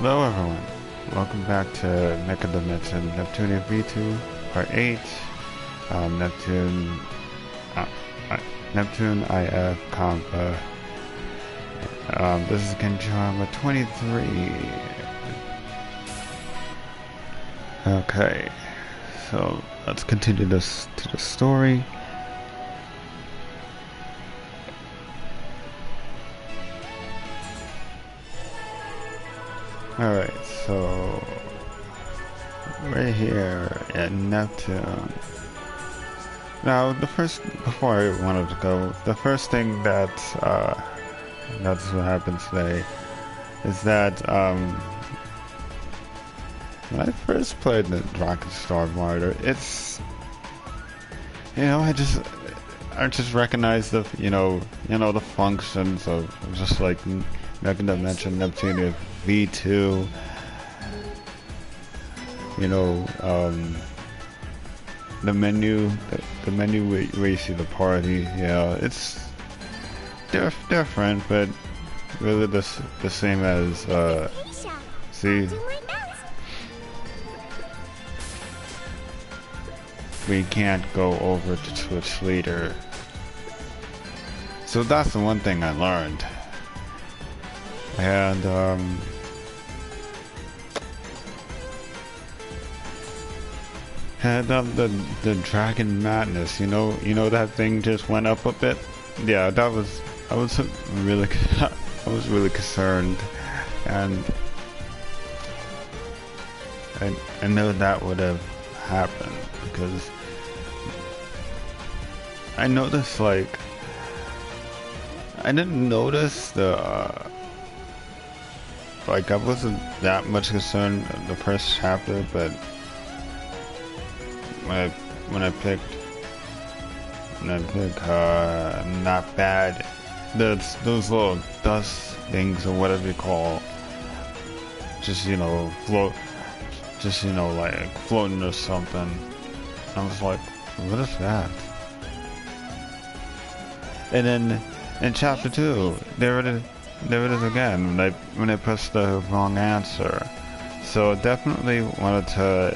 Hello everyone, welcome back to MDNVII Neptune V2 Part 8, Neptune, Neptune IF Compa. This is Kenji number 23. Okay, so let's continue this to the story. Alright, so right here at Neptune. Now, before I wanted to go, the first thing that's what happens today is that, when I first played the Star Martyr, it's, I just recognized the, the functions of just like MDNVII Neptune V2, the menu where you see the party, it's different, but really the same as, see, we can't go over to switch leader. So that's the one thing I learned. And the Dragon Madness, that thing just went up a bit. Yeah, I was really concerned, and I know that would have happened because I noticed, like, I didn't notice the like, I wasn't that much concerned the first chapter, but when I picked not bad, those little dust things or whatever you call, just float, just like floating or something. I was like, what is that? And then in chapter 2, there it is again when I pressed the wrong answer. So definitely wanted to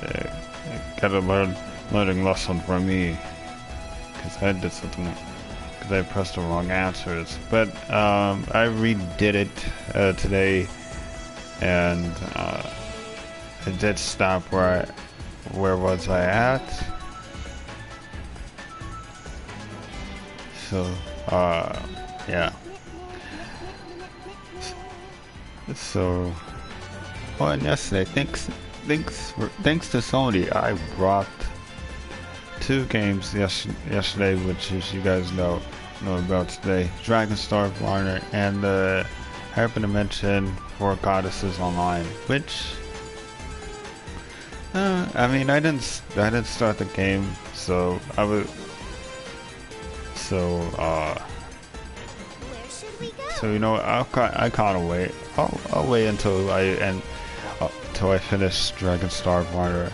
get a learning lesson for me, because I did something, because I pressed the wrong answers. But I redid it today, and I did stop where was I at? So yeah. So, and yesterday, thanks to Sony, I brought 2 games yesterday, which is, you guys know about today: Star Martyr and the happen to mention For Goddesses Online, which I mean, I didn't start the game, so I was so I can't wait. I'll wait until I finish Star Martyr.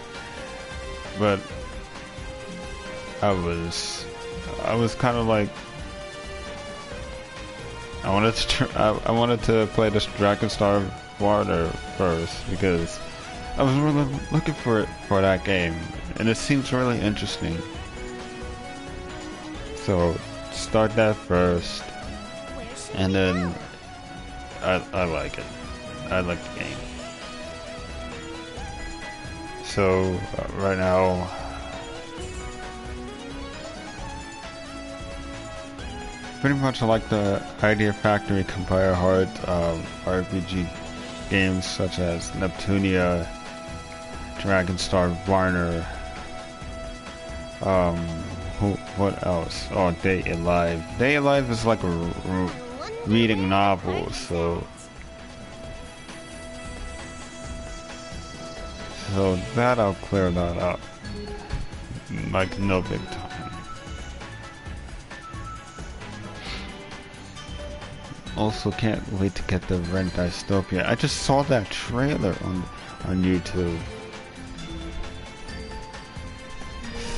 But I was kind of like, I wanted to play this Star Martyr first, because I was really looking for that game, and it seems really interesting. So start that first. And then I like it. I like the game. So right now, pretty much I like the Idea Factory Compare Hard RPG games such as Neptunia, Star Martyr. What else? Oh, Day Alive. Day Alive is like a reading novels, so that I'll clear that up, like, no big time. Also, can't wait to get the Rent Dystopia. I just saw that trailer on YouTube,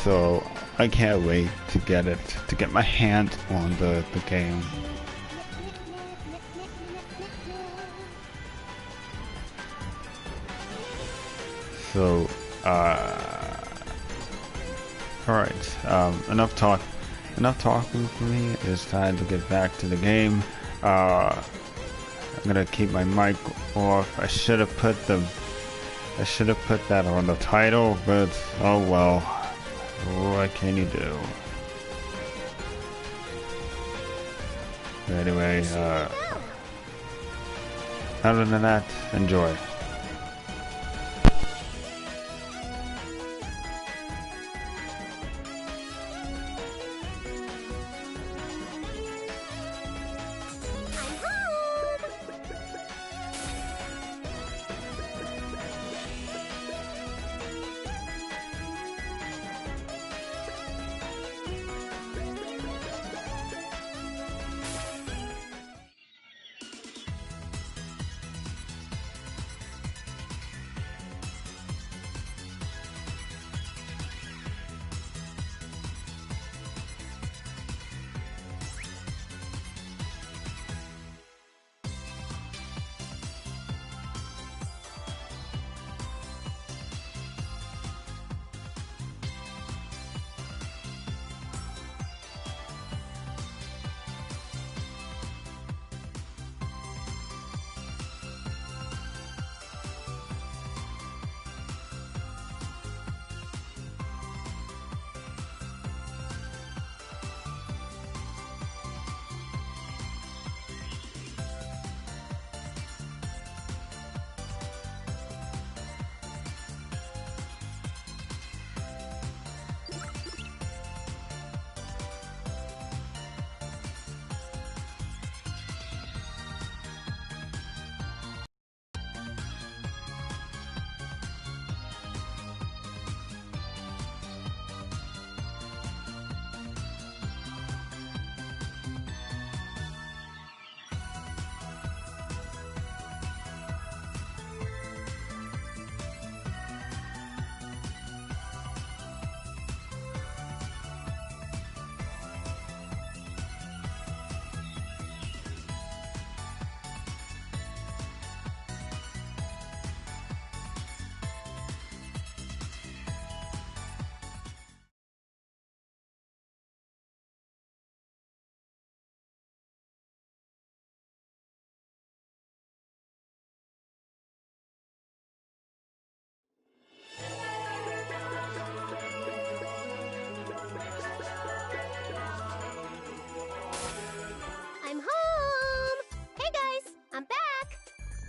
so I can't wait to get my hands on the game. So, alright, enough talking for me. It's time to get back to the game. I'm gonna keep my mic off. I should have put that on the title, but oh well. What can you do? Anyway, other than that, enjoy.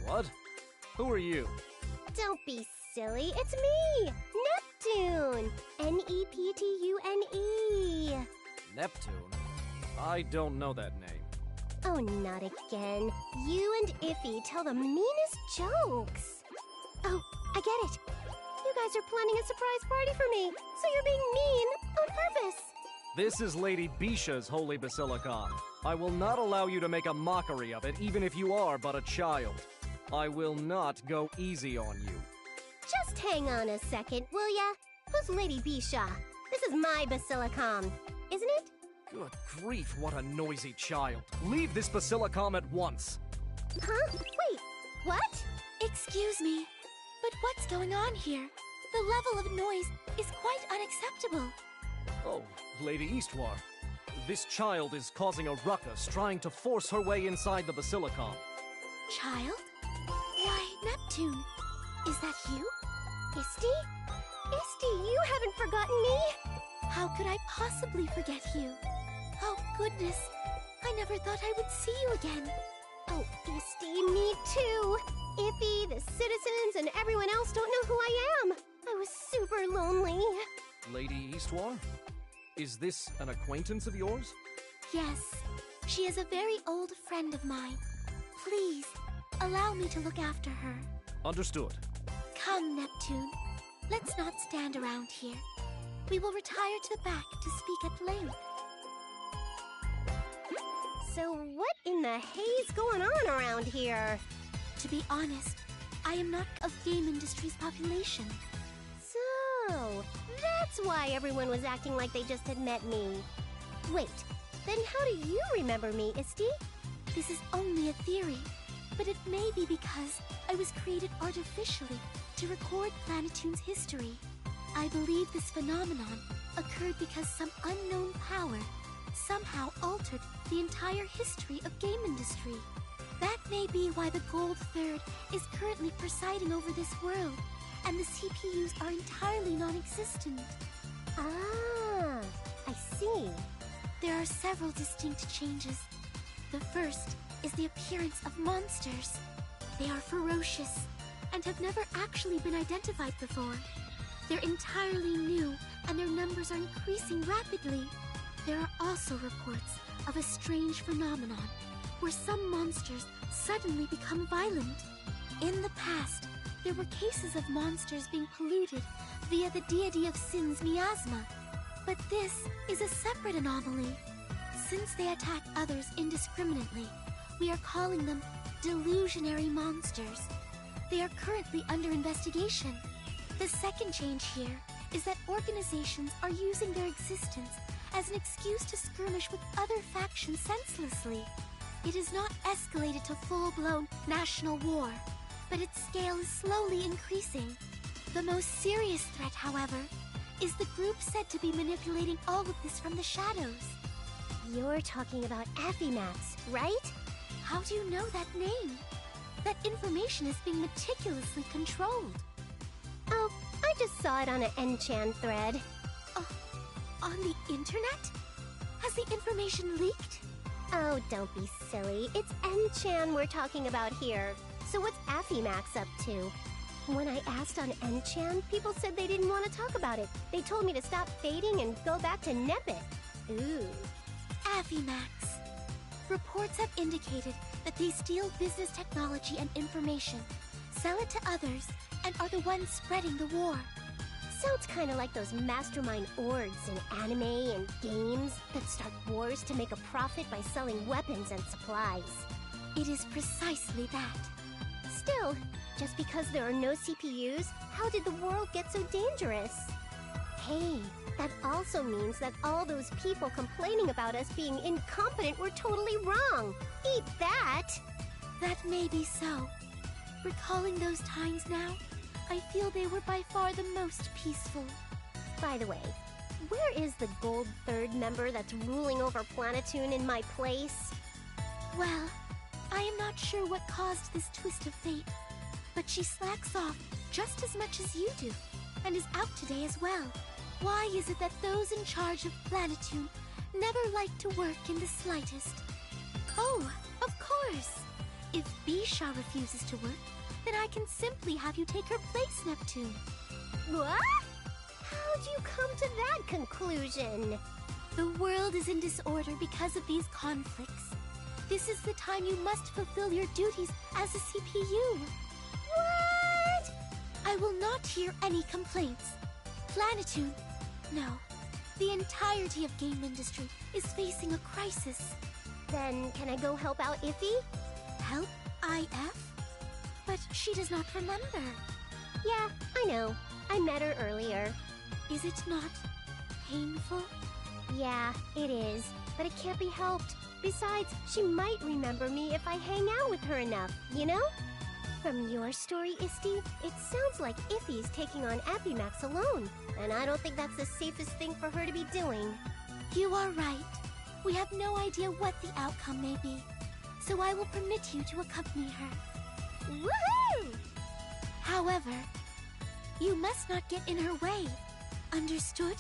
What? Who are you? Don't be silly, it's me! Neptune! Neptune! Neptune? I don't know that name. Oh, not again. You and Iffy tell the meanest jokes. Oh, I get it. You guys are planning a surprise party for me, so you're being mean on purpose. This is Lady Bisha's holy basilicon. I will not allow you to make a mockery of it, even if you are but a child. I will not go easy on you. Just hang on a second, will ya? Who's Lady Bisha? This is my basilicon, isn't it? Good grief, what a noisy child. Leave this basilicom at once. Huh? Wait, what? Excuse me, but what's going on here? The level of noise is quite unacceptable. Oh, Lady Eastwar. This child is causing a ruckus, trying to force her way inside the basilicom. Child? Why, Neptune, is that you? Isty? Isty, you haven't forgotten me? How could I possibly forget you? Oh, goodness. I never thought I would see you again. Oh, Isty, me too. Iffy, the citizens, and everyone else don't know who I am. I was super lonely. Lady Eastwar? Is this an acquaintance of yours? Yes, she is a very old friend of mine. Please, allow me to look after her. Understood. Come, Neptune. Let's not stand around here. We will retire to the back to speak at length. So what in the hay's going on around here? To be honest, I am not of game industry's population. So, that's why everyone was acting like they just had met me. Wait, then how do you remember me, Isty? This is only a theory, but it may be because I was created artificially to record Planetoon's history. I believe this phenomenon occurred because some unknown power somehow altered the entire history of game industry. That may be why the Gold Third is currently presiding over this world, and the CPUs are entirely non-existent. Ah, I see. There are several distinct changes. The first is the appearance of monsters. They are ferocious and have never actually been identified before. They're entirely new, and their numbers are increasing rapidly. There are also reports of a strange phenomenon where some monsters suddenly become violent. In the past, there were cases of monsters being polluted via the deity of sin's miasma. But this is a separate anomaly. Since they attack others indiscriminately, we are calling them delusionary monsters. They are currently under investigation. The second change here is that organizations are using their existence as an excuse to skirmish with other factions senselessly. It has not escalated to full-blown national war, but its scale is slowly increasing. The most serious threat, however, is the group said to be manipulating all of this from the shadows. You're talking about Affimax, right? How do you know that name? That information is being meticulously controlled. Oh, I just saw it on an Enchan thread. On the internet? Has the information leaked? Oh, don't be silly. It's Enchan we're talking about here. So what's Affimax up to? When I asked on Enchan, people said they didn't want to talk about it. They told me to stop fading and go back to Nepit. Ooh. Affimax. Reports have indicated that they steal business technology and information, sell it to others, and are the ones spreading the war. Sounds kind of like those mastermind orgs in anime and games that start wars to make a profit by selling weapons and supplies. It is precisely that. Still, just because there are no CPUs, how did the world get so dangerous? Hey, that also means that all those people complaining about us being incompetent were totally wrong. Eat that! That may be so. Recalling those times now, I feel they were by far the most peaceful. By the way, where is the Gold Third member that's ruling over Planetoon in my place? Well, I am not sure what caused this twist of fate, but she slacks off just as much as you do, and is out today as well. Why is it that those in charge of Planetoon never like to work in the slightest? Oh, of course! If Bisha refuses to work, then I can simply have you take her place, Neptune. What? How'd you come to that conclusion? The world is in disorder because of these conflicts. This is the time you must fulfill your duties as a CPU. What? I will not hear any complaints. Planetoon, no. The entirety of game industry is facing a crisis. Then can I go help out Iffy? Help IF? But she does not remember. Yeah, I know. I met her earlier. Is it not painful? Yeah, it is. But it can't be helped. Besides, she might remember me if I hang out with her enough, you know? From your story, Isti, it sounds like Iffy's taking on Affimax alone. And I don't think that's the safest thing for her to be doing. You are right. We have no idea what the outcome may be. So I will permit you to accompany her. Woohoo! However, you must not get in her way. Understood?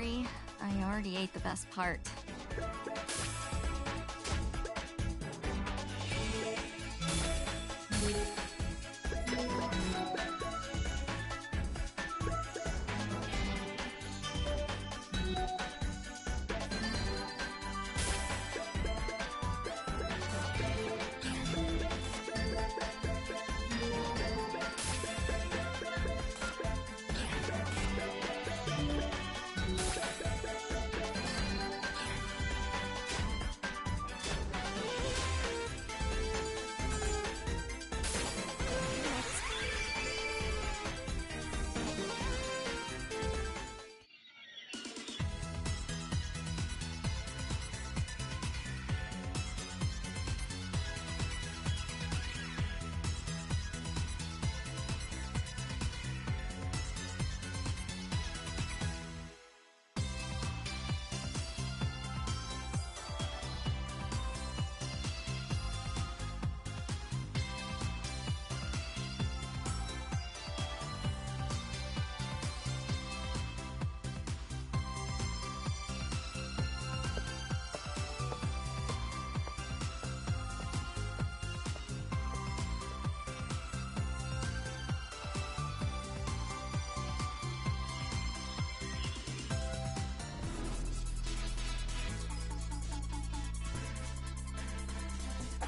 Sorry, I already ate the best part.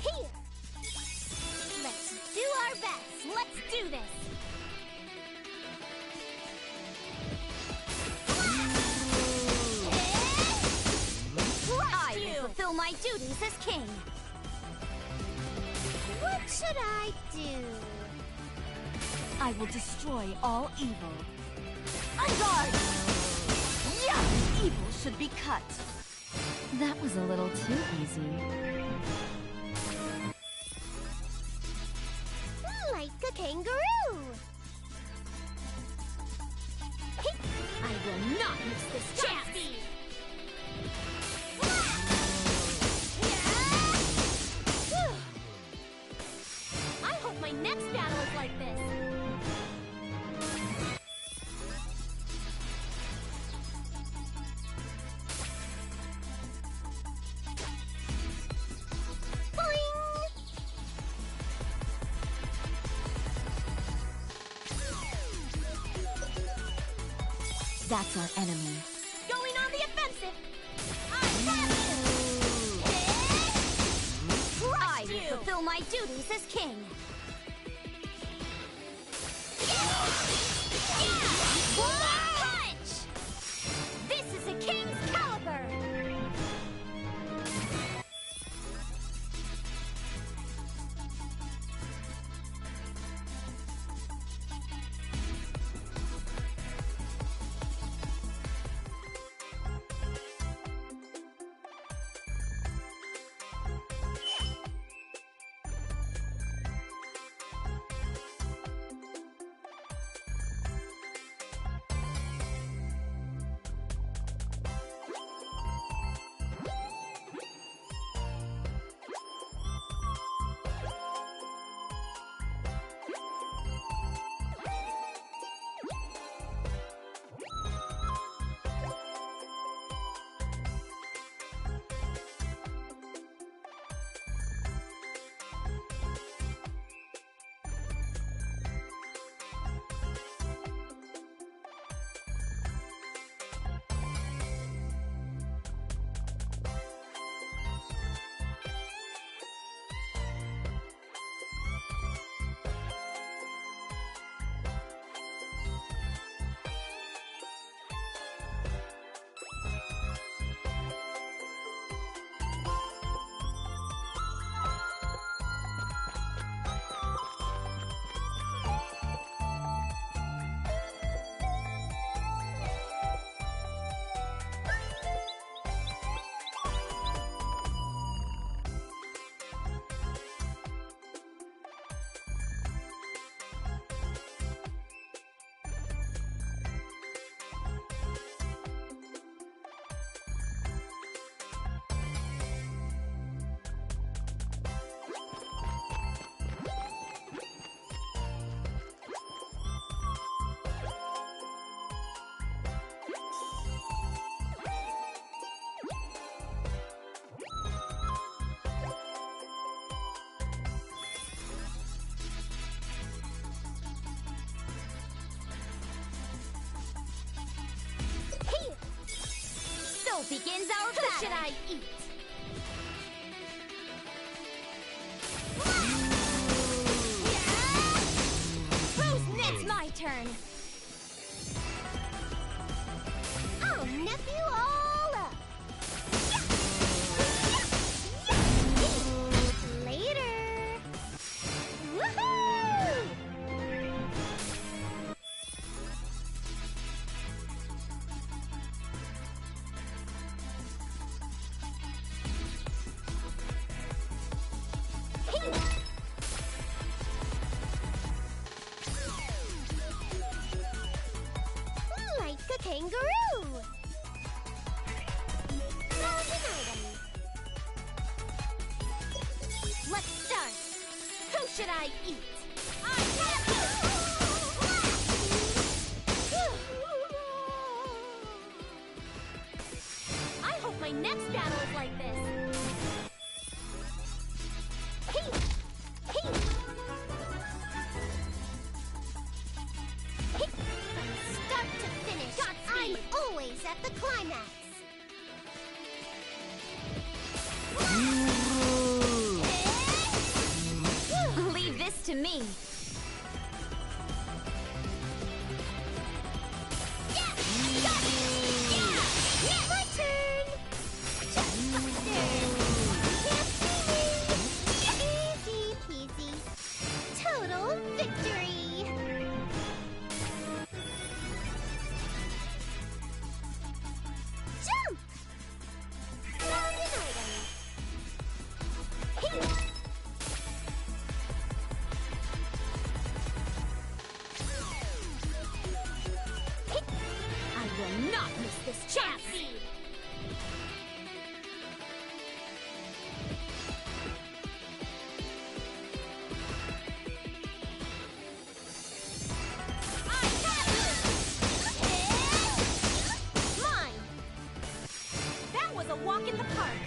Here! Let's do our best! Let's do this! I will fulfill my duties as king. What should I do? I will destroy all evil. On guard! Yes! Evil should be cut. That was a little too easy. Like a kangaroo! Hey, I will not miss this chance! I hope my next battle is like this! That's our enemy. Going on the offensive! I will fulfill my duties as king. Punch! This is a king's caliber! Now begins our battle. Who should I eat? Who's next? It's my turn. I'll nephew all up. Later. Woohoo! Like a kangaroo. Found an item. Let's start. Who should I eat? I hope my next battle is like this. Hey! Hey! Hey! From start to finish, I'm always at the climax. Leave this to me. Yeah! Got it! Yeah! My turn. Just upstairs. Can't see me. Easy peasy. Total victory. Jump. Found an item. Hey. I will not miss this chance. I have you. Mine. That was a walk in the park.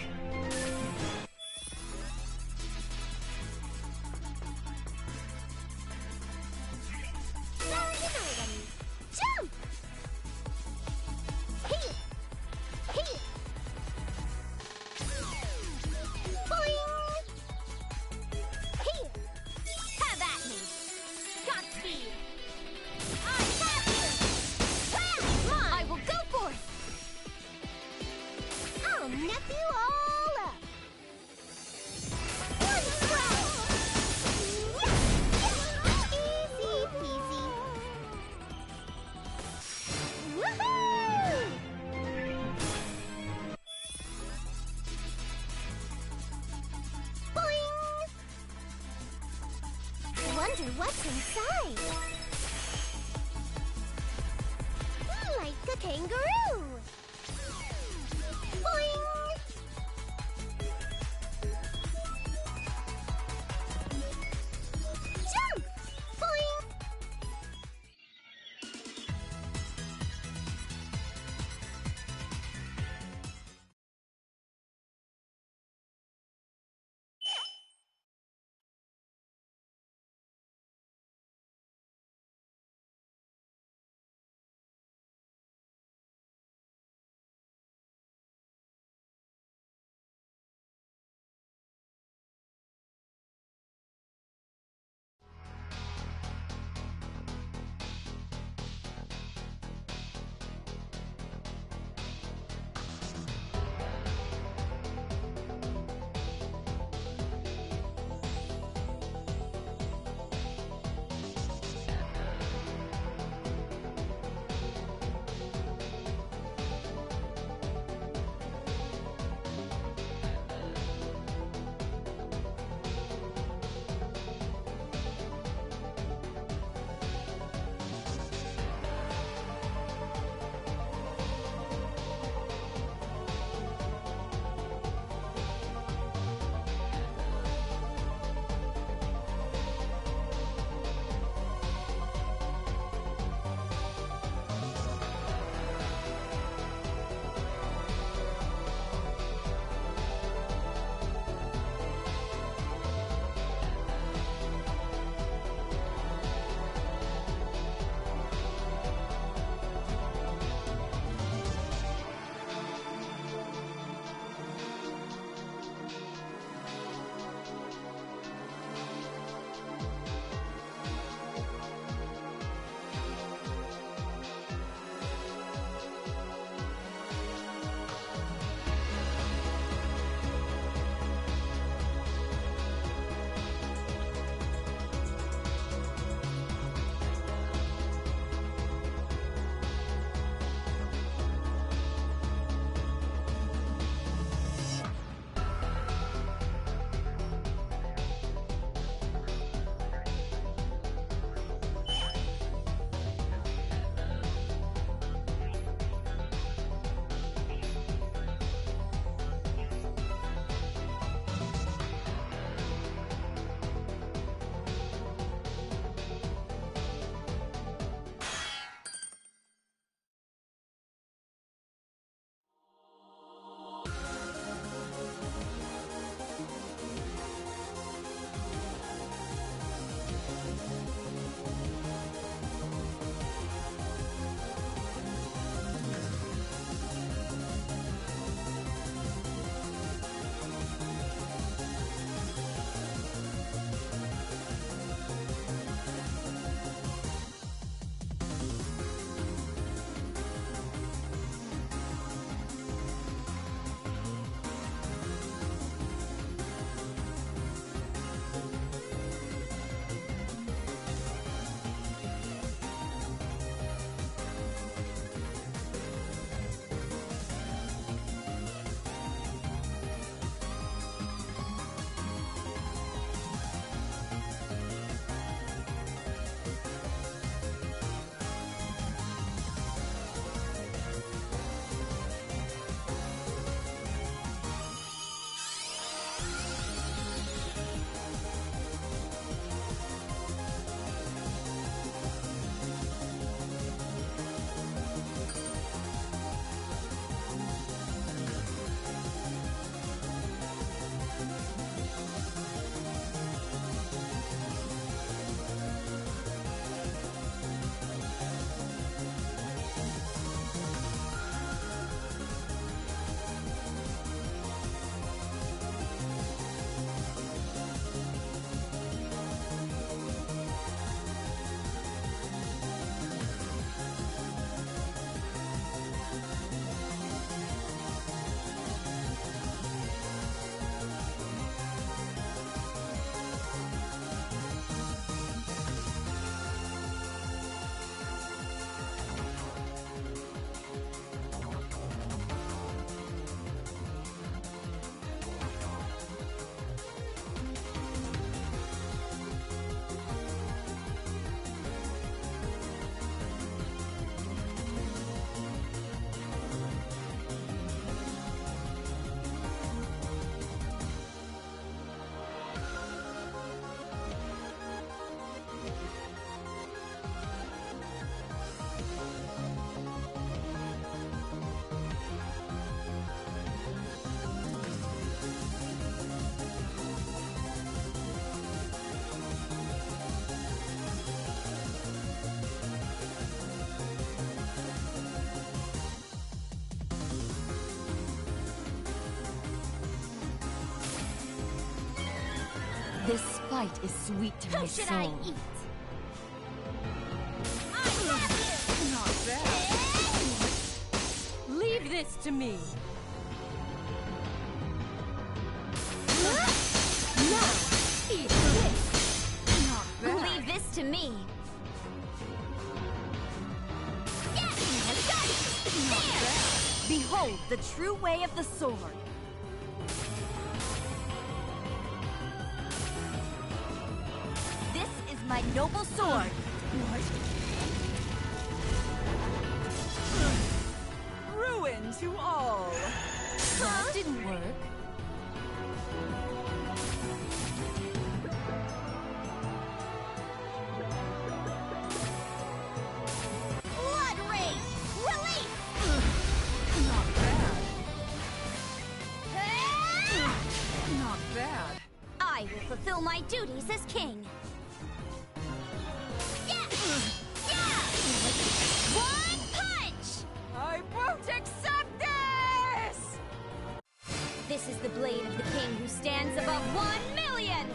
Found an item. Jump. Hey. Hey. Boing. Hey. Have at me. Godspeed. I have you. Mine. I will go forth. I'll nephew all up. One strike. Easy peasy. Woohoo! Boing! Wonder what's inside. Like a kangaroo. This fight is sweet to my Who soul. should I eat? I have you! Not bad. Leave this to me. Now, eat this! Not bad. Leave this to me! Yes! Got it! There! Behold the true way of the sword. This is my noble sword. Ruin to all. That didn't work. Blood rage! Release! Not bad. Ah! Not bad. I will fulfill my duties as king. Yeah! Yeah! One punch! I won't accept this! This is the blade of the king who stands above 1,000,000!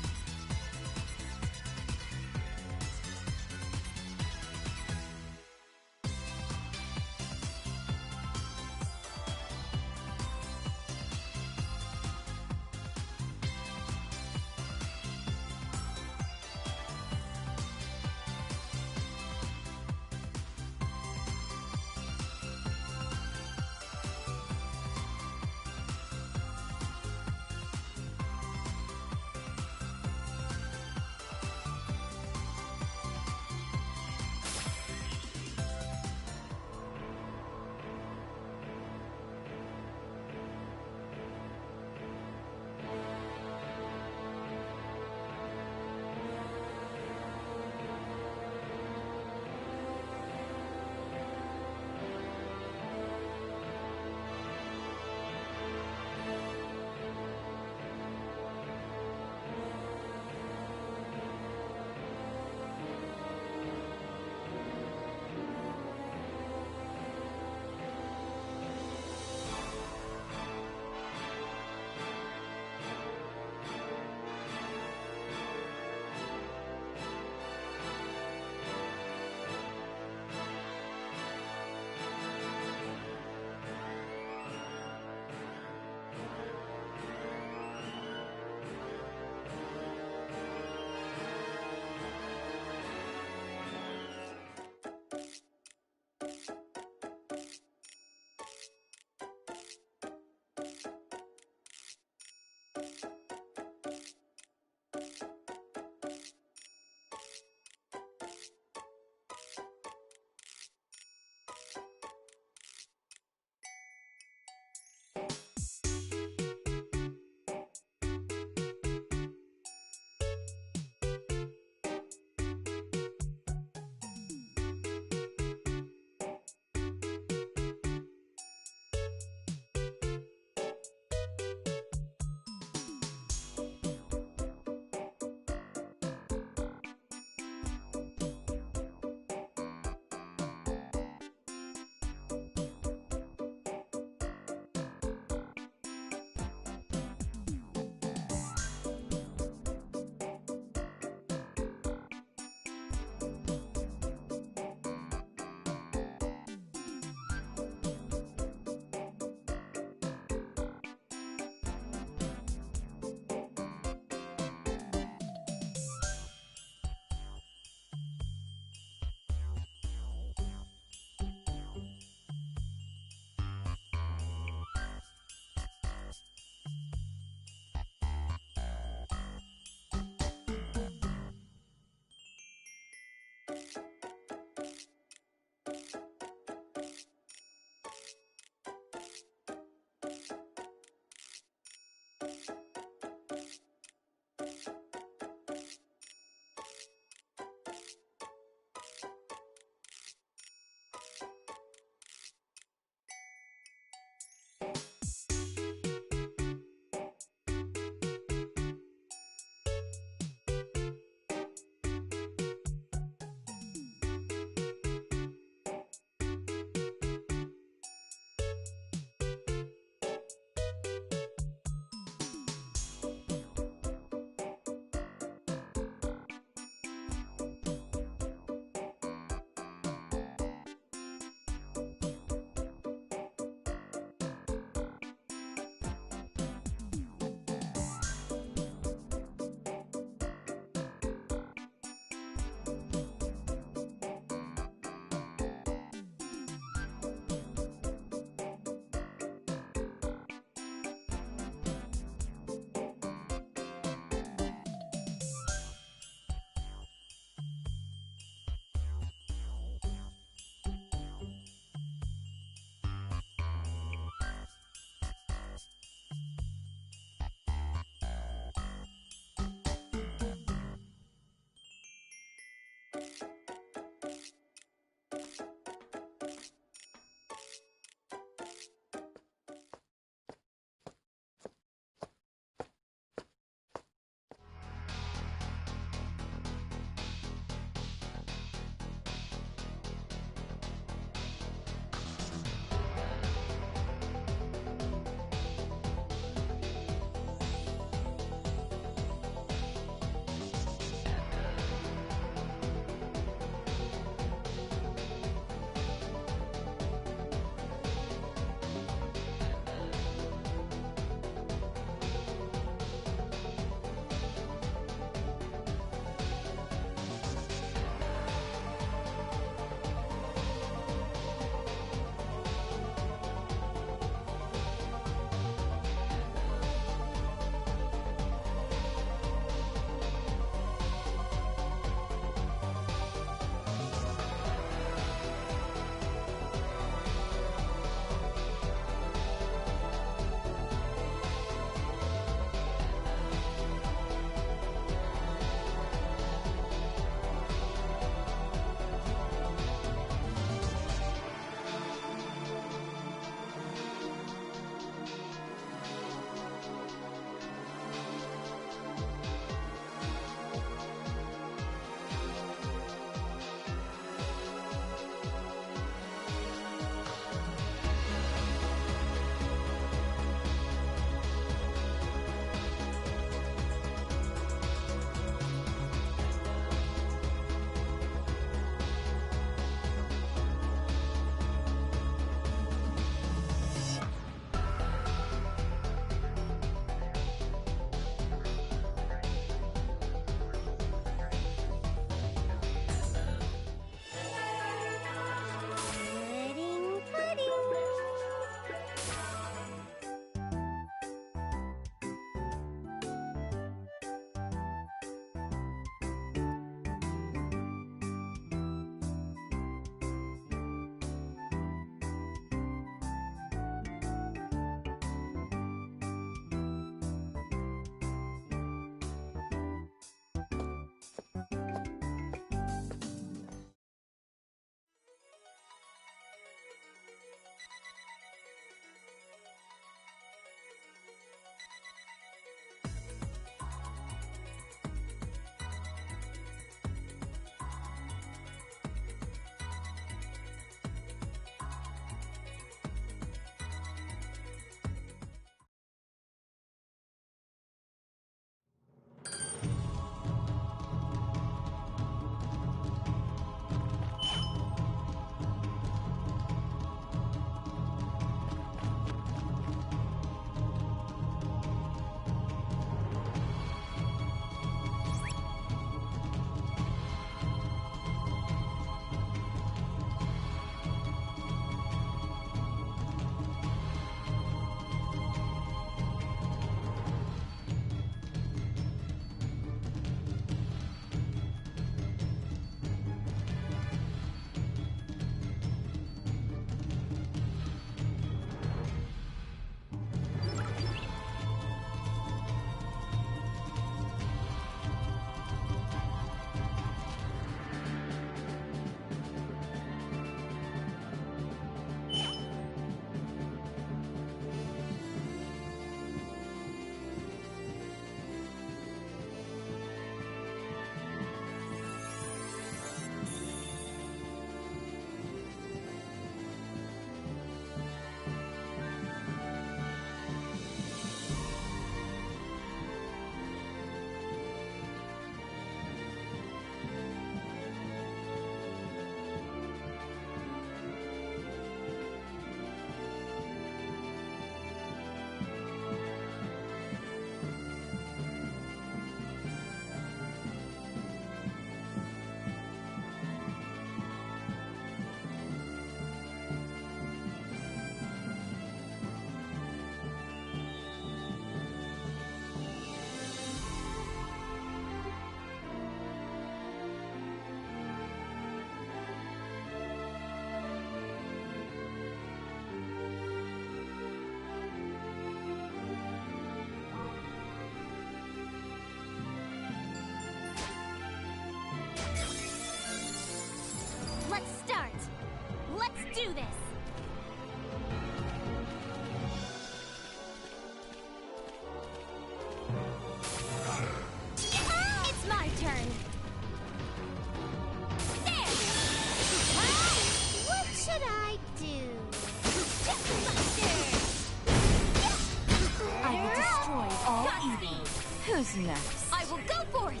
next? I will go for it!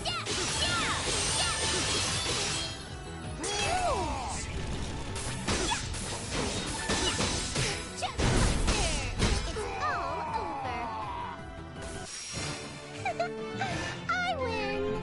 Yeah! Yeah! Just it's all over. I win!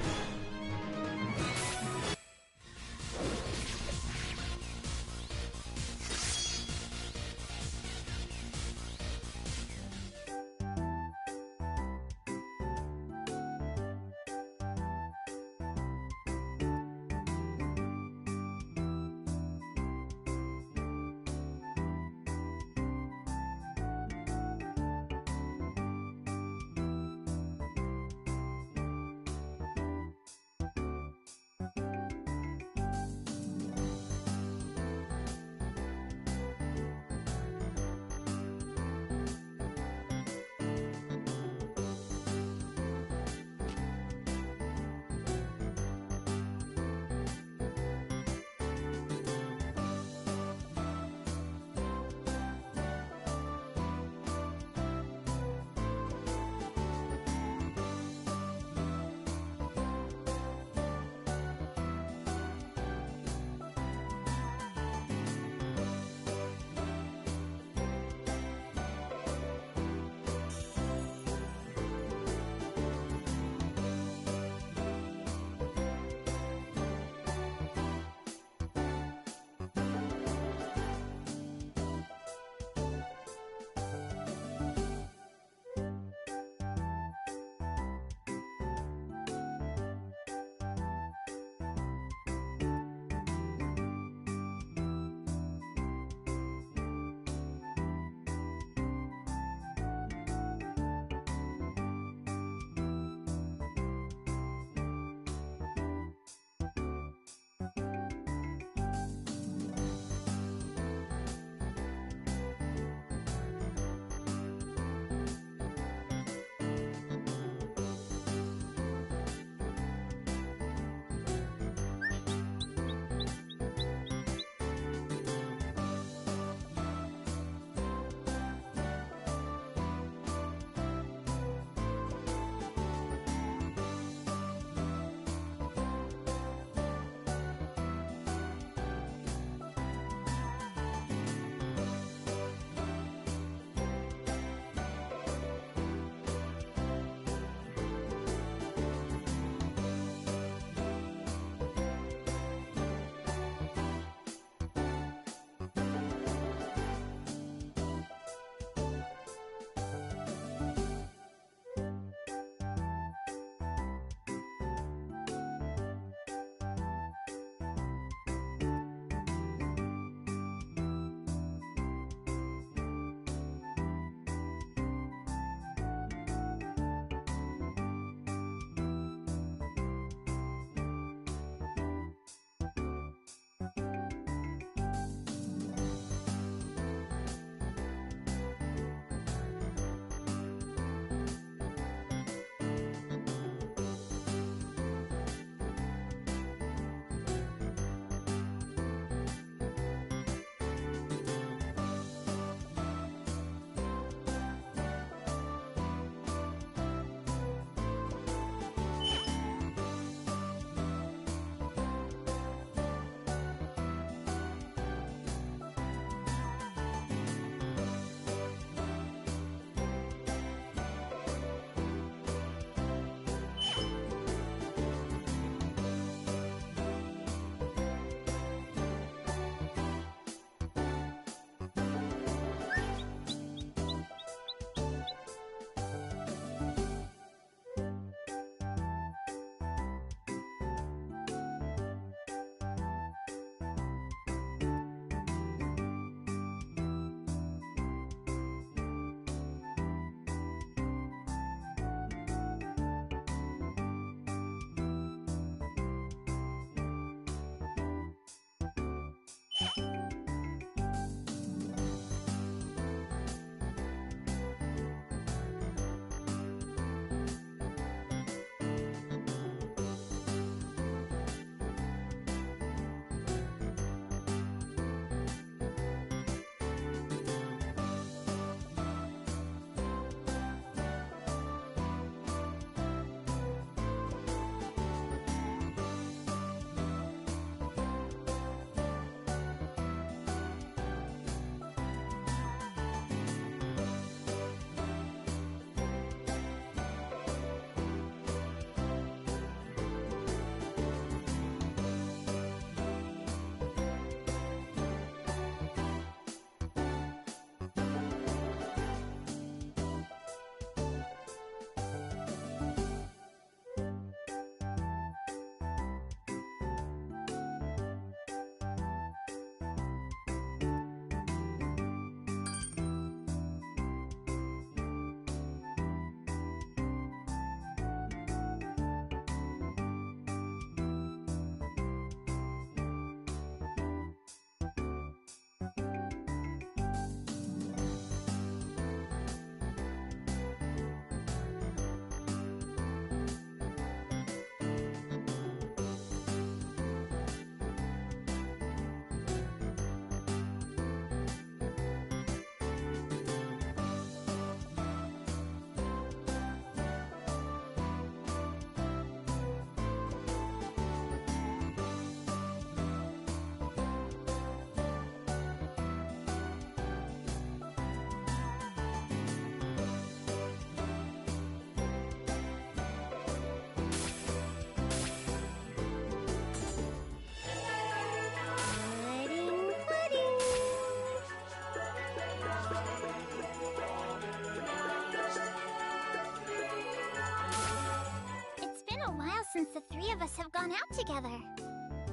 since the three of us have gone out together.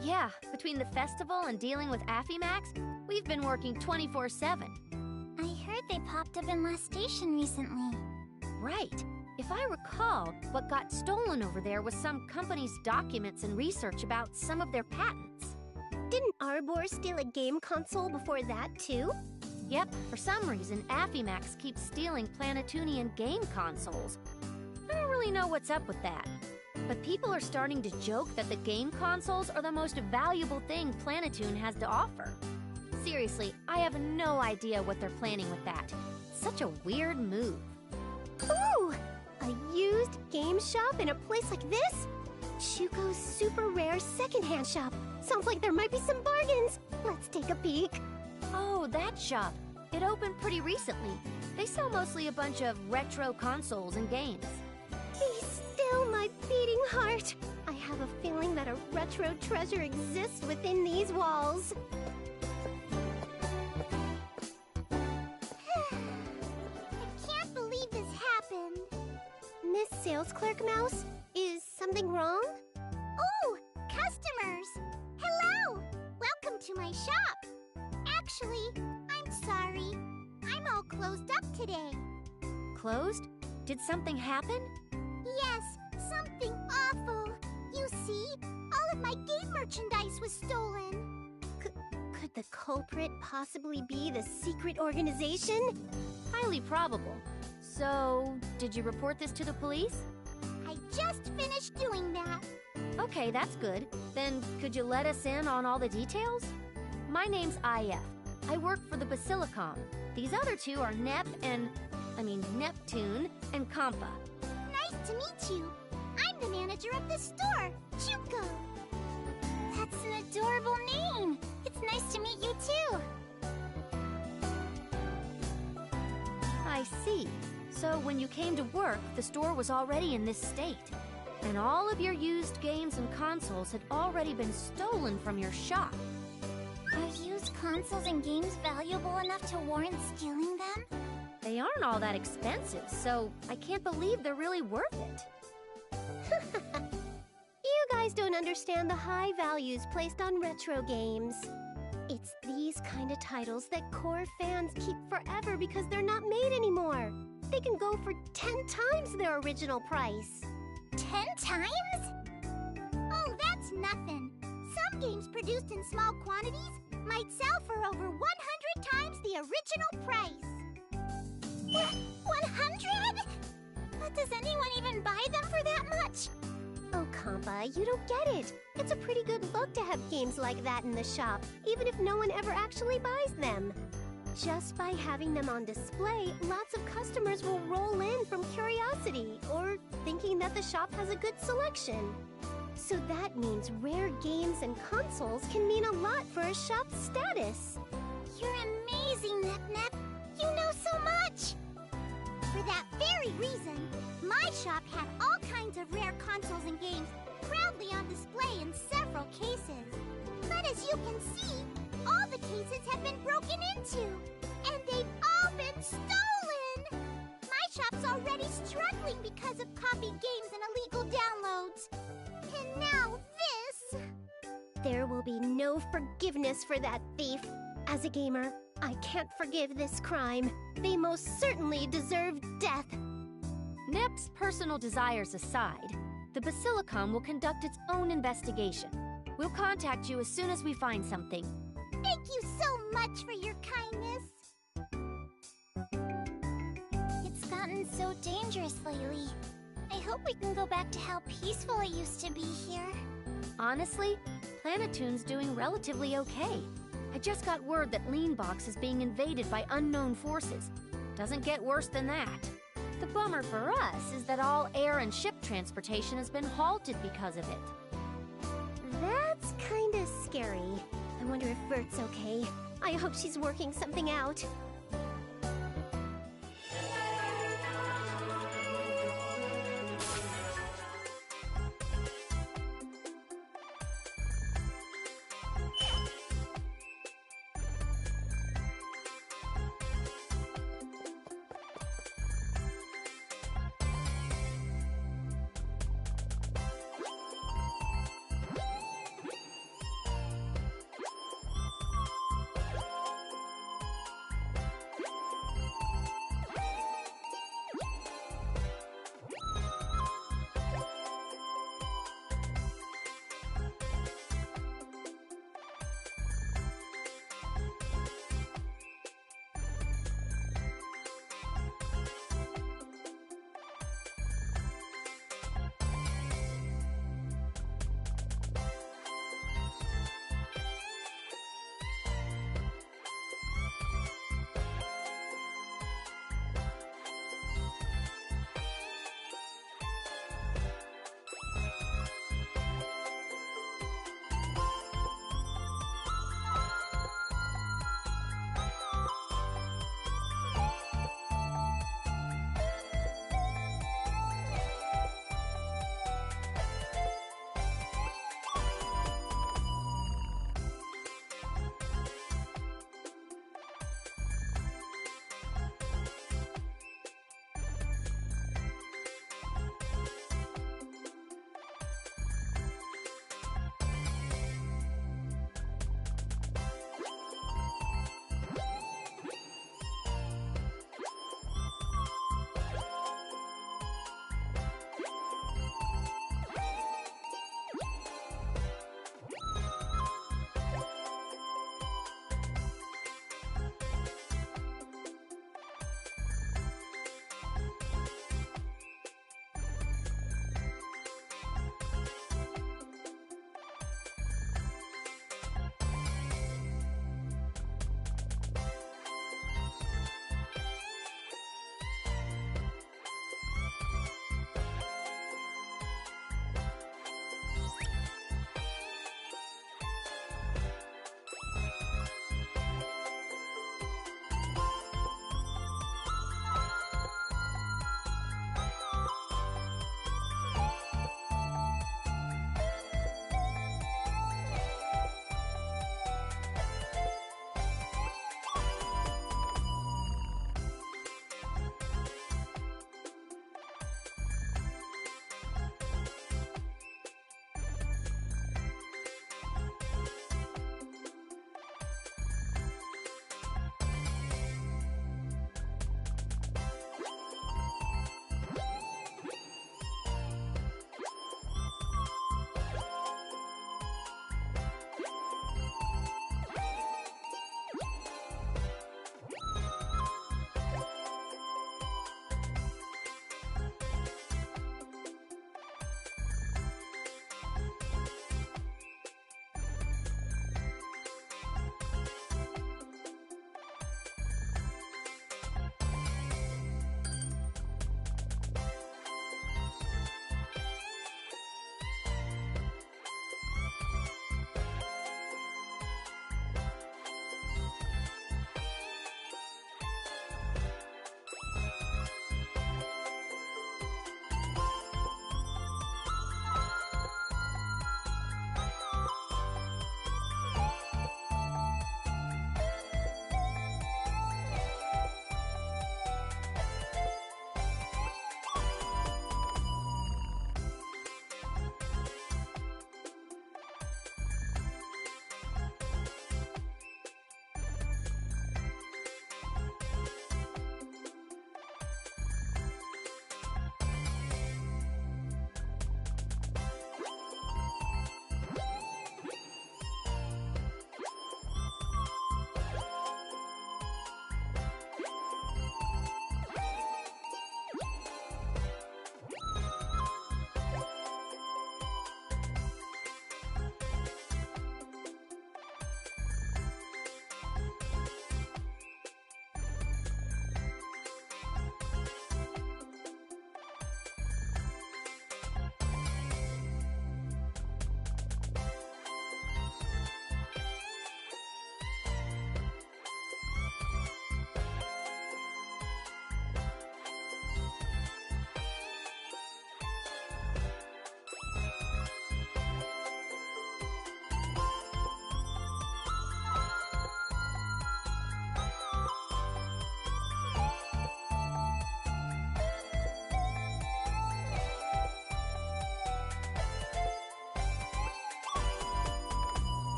Yeah, between the festival and dealing with Affimax, we've been working 24/7. I heard they popped up in Last Station recently. Right. If I recall, what got stolen over there was some company's documents and research about some of their patents. Didn't Arbor steal a game console before that, too? Yep, for some reason, Affimax keeps stealing Planetunian game consoles. I don't really know what's up with that. But people are starting to joke that the game consoles are the most valuable thing Planetoon has to offer. Seriously, I have no idea what they're planning with that. Such a weird move. Ooh! A used game shop in a place like this? Shuko's super rare secondhand shop. Sounds like there might be some bargains. Let's take a peek. Oh, that shop. It opened pretty recently. They sell mostly a bunch of retro consoles and games. Be still, my beating heart. I have a feeling that a retro treasure exists within these walls. I can't believe this happened. Miss Sales Clerk Mouse, is something wrong? Oh, customers! Hello! Welcome to my shop. Actually, I'm sorry. I'm all closed up today. Closed? Did something happen? Yes, something awful. You see, all of my game merchandise was stolen. Could the culprit possibly be the secret organization? Highly probable. So, did you report this to the police? I just finished doing that. Okay, that's good. Then could you let us in on all the details? My name's IF. I work for the Basilicom. These other two are Neptune and Compa. Nice to meet you. I'm the manager of the store, Chuko. That's an adorable name. It's nice to meet you too. I see. So when you came to work, the store was already in this state. And all of your used games and consoles had already been stolen from your shop. Are used consoles and games valuable enough to warrant stealing them? They aren't all that expensive, so I can't believe they're really worth it. You guys don't understand the high values placed on retro games. It's these kind of titles that core fans keep forever because they're not made anymore. They can go for 10 times their original price. 10 times? Oh, that's nothing. Some games produced in small quantities might sell for over 100 times the original price. 100? But does anyone even buy them for that much? Oh, Compa, you don't get it. It's a pretty good look to have games like that in the shop, even if no one ever actually buys them. Just by having them on display, lots of customers will roll in from curiosity or thinking that the shop has a good selection. So that means rare games and consoles can mean a lot for a shop's status. You're amazing, Nep. You know so much! For that very reason, my shop had all kinds of rare consoles and games proudly on display in several cases. But as you can see, all the cases have been broken into, and they've all been stolen! My shop's already struggling because of copied games and illegal downloads. And now this! There will be no forgiveness for that thief. As a gamer, I can't forgive this crime. They most certainly deserve death. Nep's personal desires aside, the Basilicom will conduct its own investigation. We'll contact you as soon as we find something. Thank you so much for your kindness. It's gotten so dangerous lately. I hope we can go back to how peaceful it used to be here. Honestly, Planetoon's doing relatively okay. I just got word that Leanbox is being invaded by unknown forces. Doesn't get worse than that. The bummer for us is that all air and ship transportation has been halted because of it. That's kinda scary. I wonder if Bert's okay. I hope she's working something out.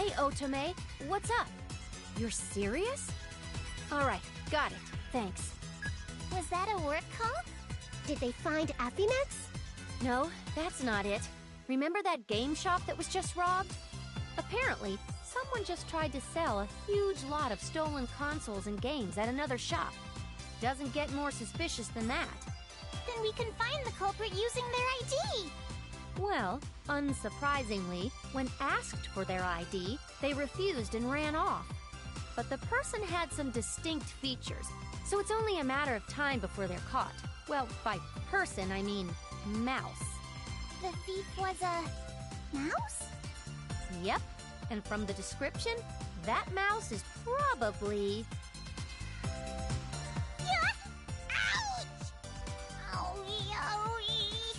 Hey, Otome, what's up? You're serious? Alright, got it. Thanks. Was that a work call? Did they find Affymax? No, that's not it. Remember that game shop that was just robbed? Apparently, someone just tried to sell a huge lot of stolen consoles and games at another shop. Doesn't get more suspicious than that. Then we can find the culprit using their ID! Well, unsurprisingly, when asked for their ID, they refused and ran off. But the person had some distinct features, so it's only a matter of time before they're caught. Well, by person, I mean mouse. The thief was a mouse? Yep, and from the description, that mouse is probably... Ouch! Owie, owie!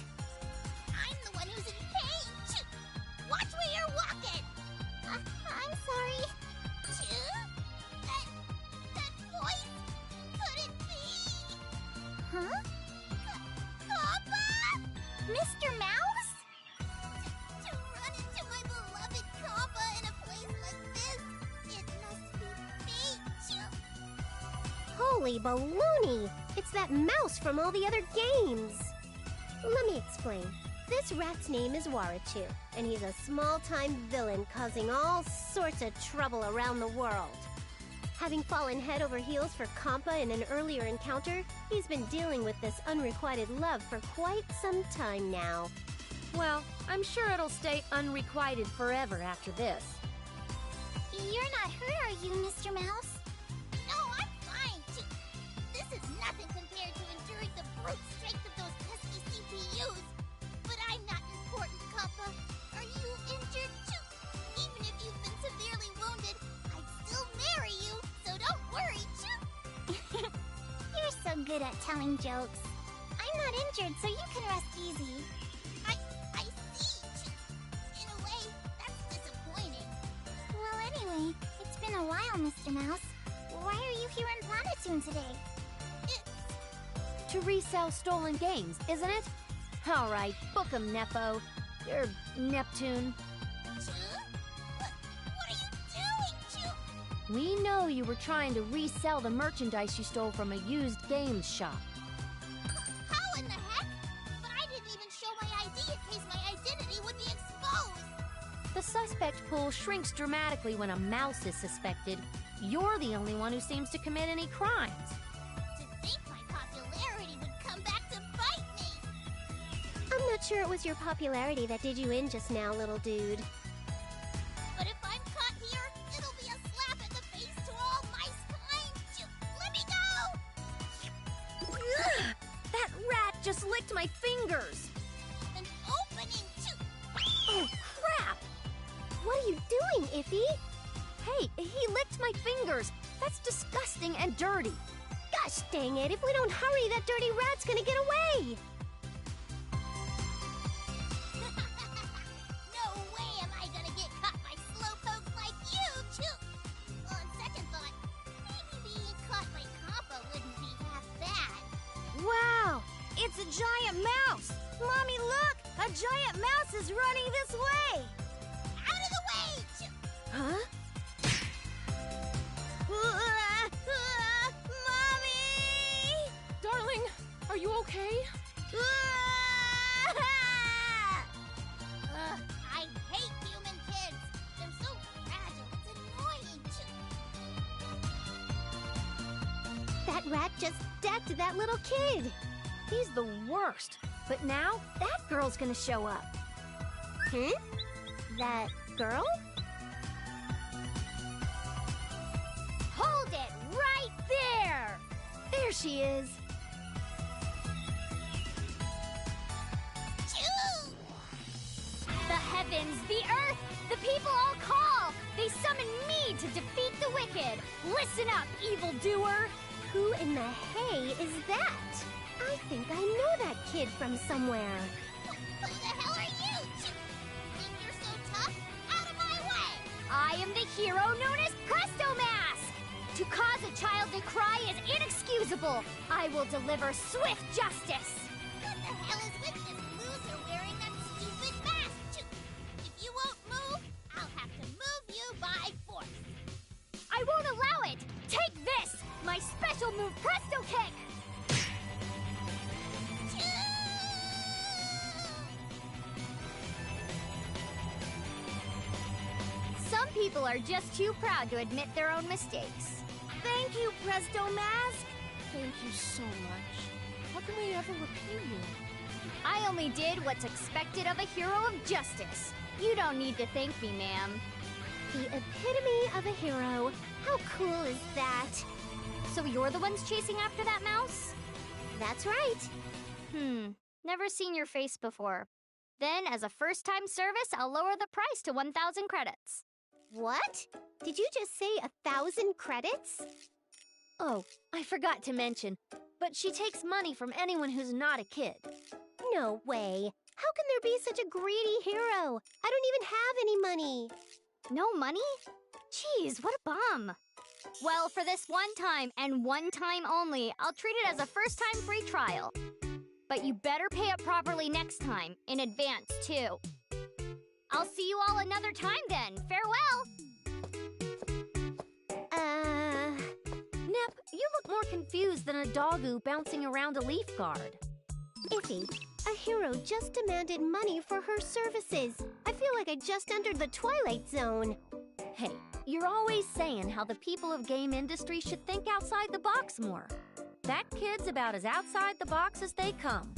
I'm the one who's in pain! Watch where you're walking! I'm sorry. That voice couldn't be... Huh? Compa? Mr. Mouse? To run into my beloved Compa in a place like this, it must be fate. Holy baloney! It's that mouse from all the other games! Let me explain. This rat's name is Warachu, and he's a small-time villain causing all sorts of trouble around the world. Having fallen head over heels for Compa in an earlier encounter, he's been dealing with this unrequited love for quite some time now. Well, I'm sure it'll stay unrequited forever after this. You're not hurt, are you, Mr. Mouse? No, I'm fine. This is nothing compared to enduring the brute strength of those pesky CPUs. But I'm not important, Compa. Are you injured too? Even if you've been severely wounded, I'd still marry you, so don't worry, too. You're so good at telling jokes. I'm not injured, so you can rest easy. I see. In a way, that's disappointing. Well, anyway, it's been a while, Mr. Mouse. Why are you here in Planetoon today? To resell stolen games, isn't it? Alright, book 'em, Nepo. Neptune. What are you doing, Chu? We know you were trying to resell the merchandise you stole from a used games shop. How in the heck? But I didn't even show my ID in case my identity would be exposed. The suspect pool shrinks dramatically when a mouse is suspected. You're the only one who seems to commit any crimes. To think my popularity would come back to bite me. I'm not sure it was your popularity that did you in just now, little dude. But if I'm caught here, it'll be a slap in the face to all mice kind. Let me go! Ugh! That rat just licked my fingers! An opening to... Oh, crap! What are you doing, Iffy? Hey, he licked my fingers! That's disgusting and dirty! Gosh dang it, if we don't hurry, that dirty rat's gonna get away! No way am I gonna get caught by slowpokes like you, Choo! On second thought, maybe being caught by Compa wouldn't be half bad. Wow! It's a giant mouse! Mommy, look! A giant mouse is running this way! Out of the way, Choo! Huh? Mommy! Darling, are you okay? I hate human kids. They're so fragile. It's annoying, Choo. That rat just decked that little kid! He's the worst. But now, that girl's gonna show up. That girl? Hold it right there! There she is. Choo! The heavens, the earth, the people all call! They summon me to defeat the wicked! Listen up, evildoer! Who in the hay is that? I think I know that kid from somewhere. Who the hell are you, Choo? Think you're so tough? Out of my way! I am the hero known as Presto Mask! To cause a child to cry is inexcusable! I will deliver swift justice! What the hell is with this loser wearing that stupid mask, Choo? If you won't move, I'll have to move you people are just too proud to admit their own mistakes. Thank you, Presto Mask! Thank you so much. How can we ever repay you? I only did what's expected of a hero of justice. You don't need to thank me, ma'am. The epitome of a hero. How cool is that? So you're the ones chasing after that mouse? That's right. Never seen your face before. Then, as a first-time service, I'll lower the price to 1,000 credits. What? Did you just say 1,000 credits? Oh, I forgot to mention, but she takes money from anyone who's not a kid. No way. How can there be such a greedy hero? I don't even have any money. No money? Jeez, what a bum. Well, for this one time, and one time only, I'll treat it as a first-time free trial. But you better pay up properly next time, in advance, too. I'll see you all another time then. Farewell! Nep, you look more confused than a doggo bouncing around a leaf guard. Iffy, a hero just demanded money for her services. I feel like I just entered the Twilight Zone. Hey, you're always saying how the people of game industry should think outside the box more. That kid's about as outside the box as they come.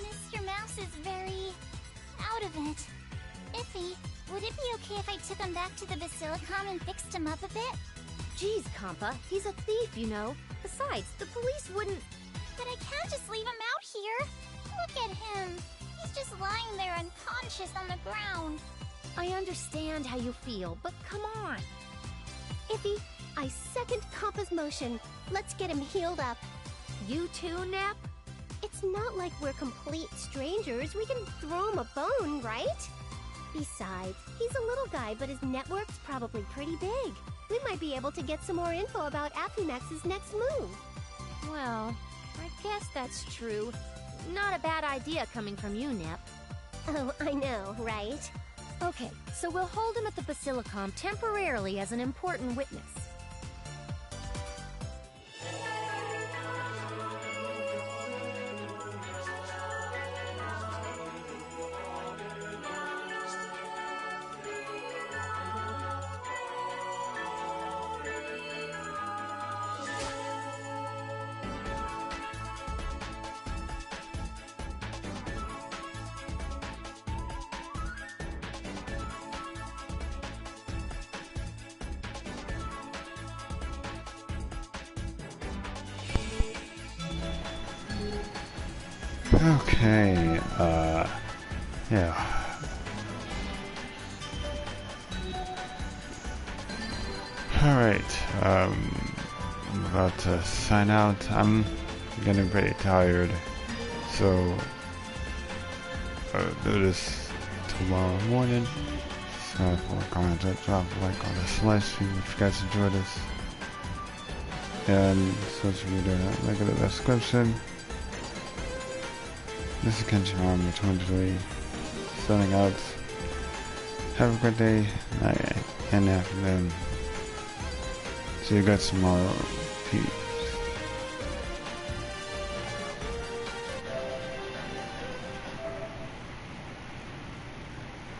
Mr. Mouse is very out of it. Iffy, would it be okay if I took him back to the Basilicom and fixed him up a bit? Geez, Compa, he's a thief, you know. Besides, the police wouldn't... But I can't just leave him out here. Look at him. He's just lying there unconscious on the ground. I understand how you feel, but come on. Iffy, I second Compa's motion. Let's get him healed up. You too, Nep? It's not like we're complete strangers. We can throw him a bone, right? Besides, he's a little guy, but his network's probably pretty big. We might be able to get some more info about Affymax's next move. Well, I guess that's true. Not a bad idea coming from you, Nep. Oh, I know, right? Okay, so we'll hold him at the Basilicom temporarily as an important witness. Okay, yeah. Alright, I'm about to sign out. I'm getting pretty tired, so I'll do this tomorrow morning. So for comment, drop a like on this live stream if you guys enjoyed this. And social media link in the description. This is Kenji from 23, signing out. Have a good day, night, and afternoon. See you guys tomorrow. Peace.